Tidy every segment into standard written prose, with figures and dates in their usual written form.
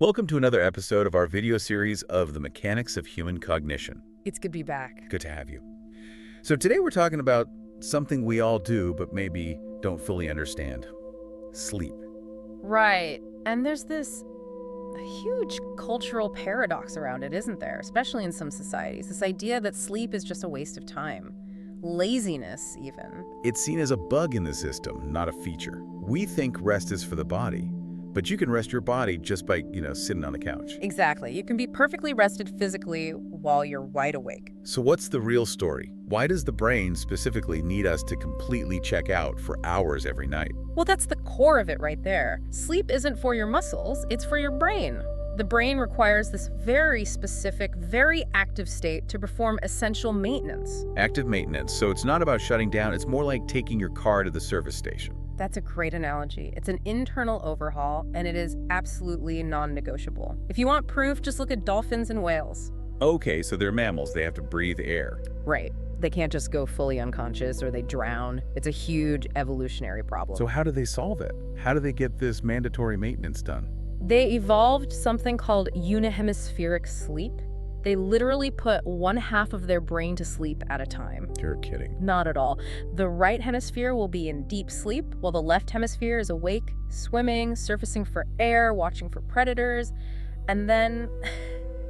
Welcome to another episode of our video series of the mechanics of human cognition. It's good to be back. Good to have you. So today we're talking about something we all do but maybe don't fully understand. Sleep. Right. And there's this huge cultural paradox around it, isn't there? Especially in some societies. This idea that sleep is just a waste of time. Laziness, even. It's seen as a bug in the system, not a feature. We think rest is for the body, but you can rest your body just by, sitting on the couch. Exactly. You can be perfectly rested physically while you're wide awake. So what's the real story? Why does the brain specifically need us to completely check out for hours every night? Well, that's the core of it right there. Sleep isn't for your muscles, it's for your brain. The brain requires this very specific, very active state to perform essential maintenance. Active maintenance. So it's not about shutting down, it's more like taking your car to the service station. That's a great analogy. It's an internal overhaul, and it is absolutely non-negotiable. If you want proof, just look at dolphins and whales. Okay, so they're mammals. They have to breathe air. Right. They can't just go fully unconscious or they drown. It's a huge evolutionary problem. So how do they solve it? How do they get this mandatory maintenance done? They evolved something called unihemispheric sleep. They literally put one half of their brain to sleep at a time. You're kidding. Not at all. The right hemisphere will be in deep sleep, while the left hemisphere is awake, swimming, surfacing for air, watching for predators, and then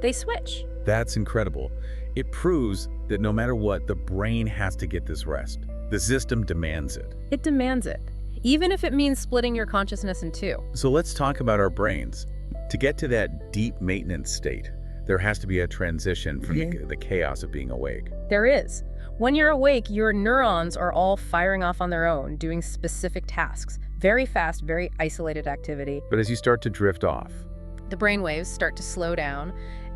they switch. That's incredible. It proves that no matter what, the brain has to get this rest. The system demands it. It demands it, even if it means splitting your consciousness in two. So let's talk about our brains. To get to that deep maintenance state, there has to be a transition from the chaos of being awake. There is. When you're awake, your neurons are all firing off on their own, doing specific tasks. Very fast, very isolated activity. But as you start to drift off, the brain waves start to slow down.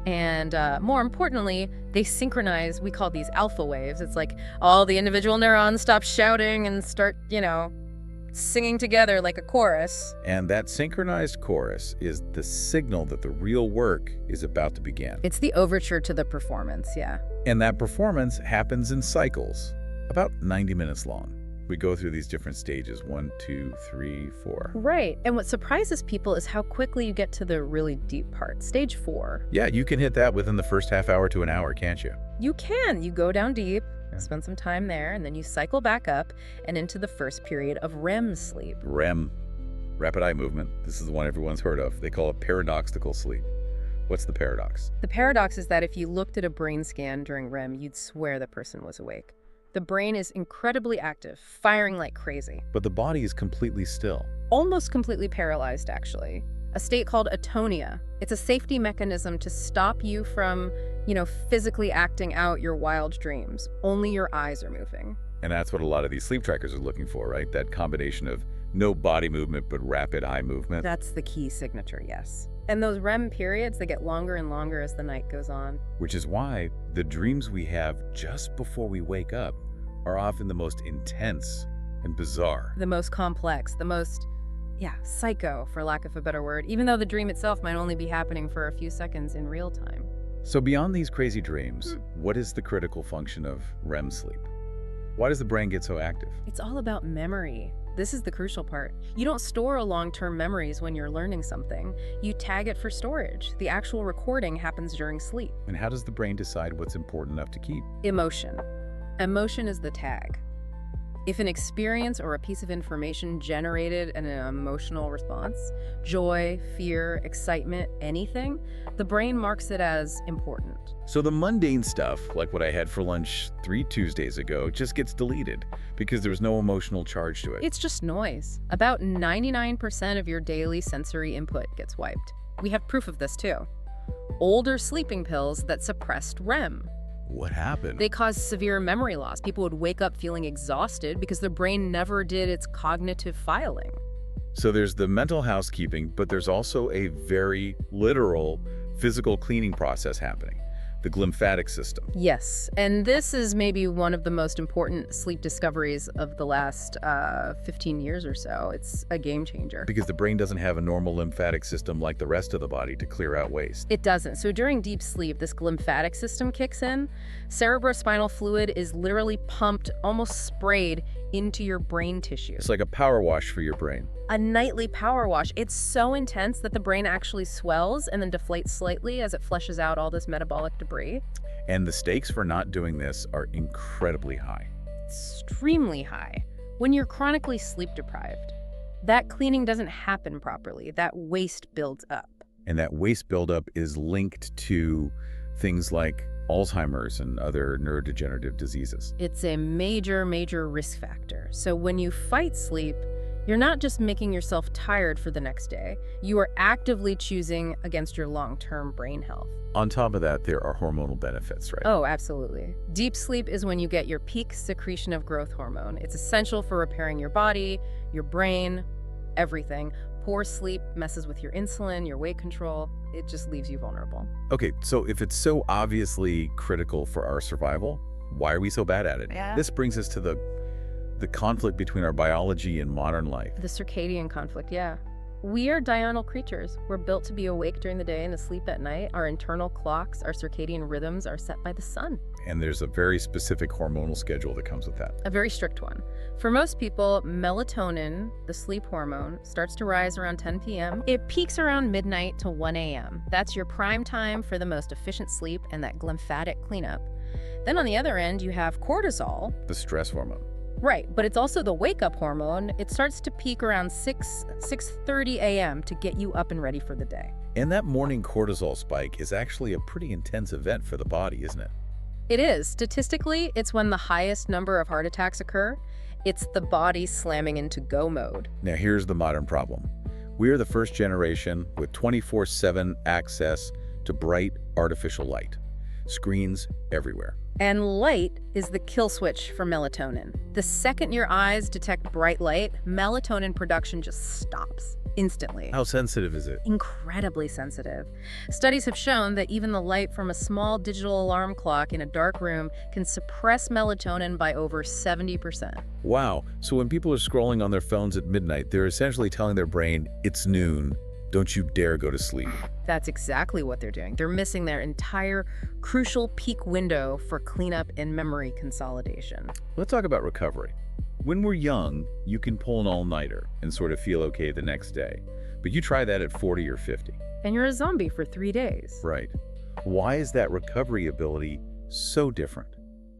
And more importantly, they synchronize. We call these alpha waves. It's like all the individual neurons stop shouting and start, singing together like a chorus. And that synchronized chorus is the signal that the real work is about to begin. It's the overture to the performance, yeah. And that performance happens in cycles, about 90 minutes long. We go through these different stages, 1, 2, 3, 4. Right, and what surprises people is how quickly you get to the really deep part, stage 4. Yeah, you can hit that within the first half hour to an hour, can't you? You can. You go down deep, spend some time there, and then you cycle back up and into the first period of REM sleep. REM, rapid eye movement. This is the one everyone's heard of. They call it paradoxical sleep. What's the paradox? The paradox is that if you looked at a brain scan during REM, you'd swear the person was awake. The brain is incredibly active, firing like crazy. But the body is completely still. Almost completely paralyzed, actually. A state called atonia. It's a safety mechanism to stop you from, physically acting out your wild dreams. Only your eyes are moving. And that's what a lot of these sleep trackers are looking for, right? That combination of no body movement but rapid eye movement. That's the key signature, yes. And those REM periods, they get longer and longer as the night goes on. Which is why the dreams we have just before we wake up are often the most intense and bizarre. The most complex, the most, psycho, for lack of a better word, even though the dream itself might only be happening for a few seconds in real time. So beyond these crazy dreams, what is the critical function of REM sleep? Why does the brain get so active? It's all about memory. This is the crucial part. You don't store long-term memories when you're learning something. You tag it for storage. The actual recording happens during sleep. And how does the brain decide what's important enough to keep? Emotion. Emotion is the tag. If an experience or a piece of information generated an emotional response, joy, fear, excitement, anything, the brain marks it as important. So the mundane stuff, like what I had for lunch 3 Tuesdays ago, just gets deleted because there's no emotional charge to it. It's just noise. About 99% of your daily sensory input gets wiped. We have proof of this too. Older sleeping pills that suppressed REM. What happened? They caused severe memory loss. People would wake up feeling exhausted because their brain never did its cognitive filing. So there's the mental housekeeping, but there's also a very literal physical cleaning process happening. the glymphatic system. Yes, and this is maybe one of the most important sleep discoveries of the last 15 years or so. It's a game changer. Because the brain doesn't have a normal lymphatic system like the rest of the body to clear out waste. It doesn't. So during deep sleep, this glymphatic system kicks in. Cerebrospinal fluid is literally pumped, almost sprayed, into your brain tissue. It's like a power wash for your brain. A nightly power wash. It's so intense that the brain actually swells and then deflates slightly as it flushes out all this metabolic debris. And the stakes for not doing this are incredibly high. Extremely high. When you're chronically sleep deprived, that cleaning doesn't happen properly. That waste builds up. And that waste buildup is linked to things like Alzheimer's and other neurodegenerative diseases. It's a major, major risk factor. So when you fight sleep, you're not just making yourself tired for the next day. You are actively choosing against your long-term brain health. On top of that, there are hormonal benefits, right? Oh, absolutely. Deep sleep is when you get your peak secretion of growth hormone. It's essential for repairing your body, your brain, everything. Poor sleep messes with your insulin, your weight control. It just leaves you vulnerable. Okay, so if it's so obviously critical for our survival, why are we so bad at it? Yeah. This brings us to the conflict between our biology and modern life. The circadian conflict, yeah. We are diurnal creatures. We're built to be awake during the day and asleep at night. Our internal clocks, our circadian rhythms are set by the sun. And there's a very specific hormonal schedule that comes with that. A very strict one. For most people, melatonin, the sleep hormone, starts to rise around 10 p.m. It peaks around midnight to 1 a.m. That's your prime time for the most efficient sleep and that glymphatic cleanup. Then on the other end, you have cortisol. The stress hormone. Right, but it's also the wake-up hormone. It starts to peak around 6:30 a.m. to get you up and ready for the day. And that morning cortisol spike is actually a pretty intense event for the body, isn't it? It is. Statistically, it's when the highest number of heart attacks occur. It's the body slamming into go mode. Now here's the modern problem. We are the first generation with 24/7 access to bright artificial light. Screens everywhere. And light is the kill switch for melatonin. The second your eyes detect bright light, melatonin production just stops instantly. How sensitive is it? Incredibly sensitive. Studies have shown that even the light from a small digital alarm clock in a dark room can suppress melatonin by over 70%. Wow, so when people are scrolling on their phones at midnight, they're essentially telling their brain, it's noon, don't you dare go to sleep. That's exactly what they're doing. They're missing their entire crucial peak window for cleanup and memory consolidation. Let's talk about recovery. When we're young, you can pull an all-nighter and sort of feel okay the next day. But you try that at 40 or 50. And you're a zombie for 3 days. Right. Why is that recovery ability so different?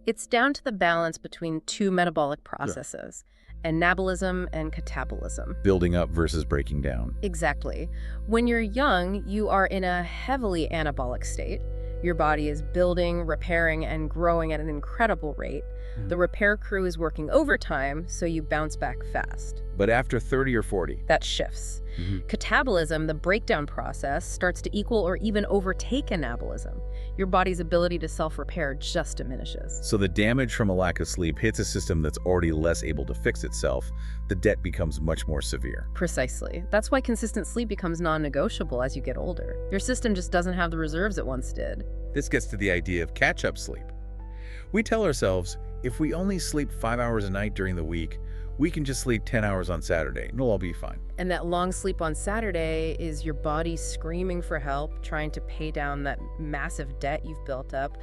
It's down to the balance between two metabolic processes, anabolism and catabolism. Building up versus breaking down. Exactly. When you're young, you are in a heavily anabolic state. Your body is building, repairing, and growing at an incredible rate. The repair crew is working overtime, so you bounce back fast. But after 30 or 40? That shifts. Catabolism, the breakdown process, starts to equal or even overtake anabolism. Your body's ability to self-repair just diminishes. So the damage from a lack of sleep hits a system that's already less able to fix itself. The debt becomes much more severe. Precisely. That's why consistent sleep becomes non-negotiable as you get older. Your system just doesn't have the reserves it once did. This gets to the idea of catch-up sleep. We tell ourselves, if we only sleep 5 hours a night during the week, we can just sleep 10 hours on Saturday and it'll all be fine. And that long sleep on Saturday is your body screaming for help, trying to pay down that massive debt you've built up.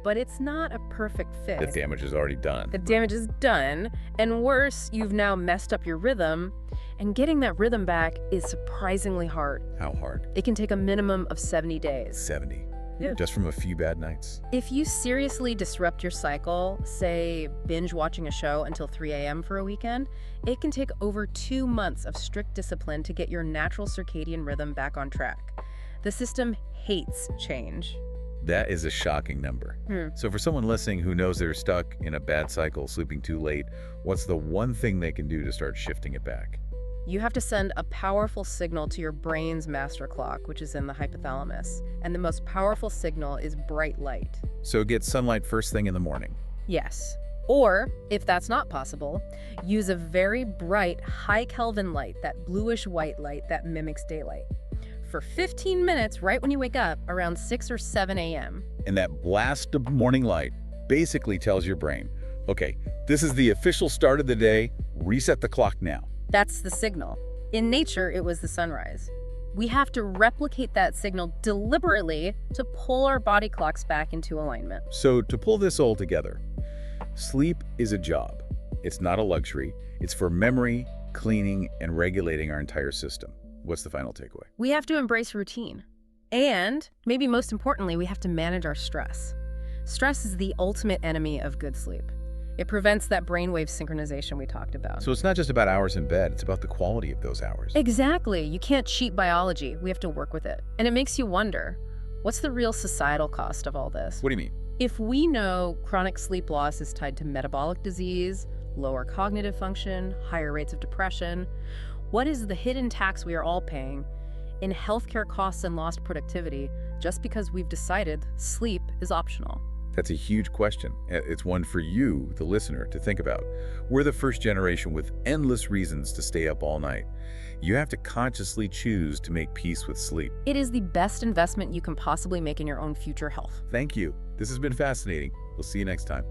But it's not a perfect fix. The damage is already done. The damage is done. And worse, you've now messed up your rhythm. And getting that rhythm back is surprisingly hard. How hard? It can take a minimum of 70 days. 70. Yeah. Just from a few bad nights. If you seriously disrupt your cycle, say binge watching a show until 3 a.m. for a weekend, it can take over 2 months of strict discipline to get your natural circadian rhythm back on track. The system hates change. That is a shocking number. So for someone listening who knows they're stuck in a bad cycle, sleeping too late, what's the one thing they can do to start shifting it back? You have to send a powerful signal to your brain's master clock, which is in the hypothalamus. And the most powerful signal is bright light. So get sunlight first thing in the morning. Yes. Or, if that's not possible, use a very bright, high Kelvin light, that bluish-white light that mimics daylight. for 15 minutes right when you wake up around 6 or 7 a.m. And that blast of morning light basically tells your brain, okay, this is the official start of the day, reset the clock now. That's the signal. In nature, it was the sunrise. We have to replicate that signal deliberately to pull our body clocks back into alignment. So to pull this all together, sleep is a job. It's not a luxury. It's for memory, cleaning, and regulating our entire system. What's the final takeaway? We have to embrace routine. And, maybe most importantly, we have to manage our stress. Stress is the ultimate enemy of good sleep. It prevents that brainwave synchronization we talked about. So it's not just about hours in bed, it's about the quality of those hours. Exactly. You can't cheat biology. We have to work with it. And it makes you wonder, what's the real societal cost of all this? What do you mean? If we know chronic sleep loss is tied to metabolic disease, lower cognitive function, higher rates of depression, what is the hidden tax we are all paying in healthcare costs and lost productivity just because we've decided sleep is optional? That's a huge question. It's one for you, the listener, to think about. We're the first generation with endless reasons to stay up all night. You have to consciously choose to make peace with sleep. It is the best investment you can possibly make in your own future health. Thank you. This has been fascinating. We'll see you next time.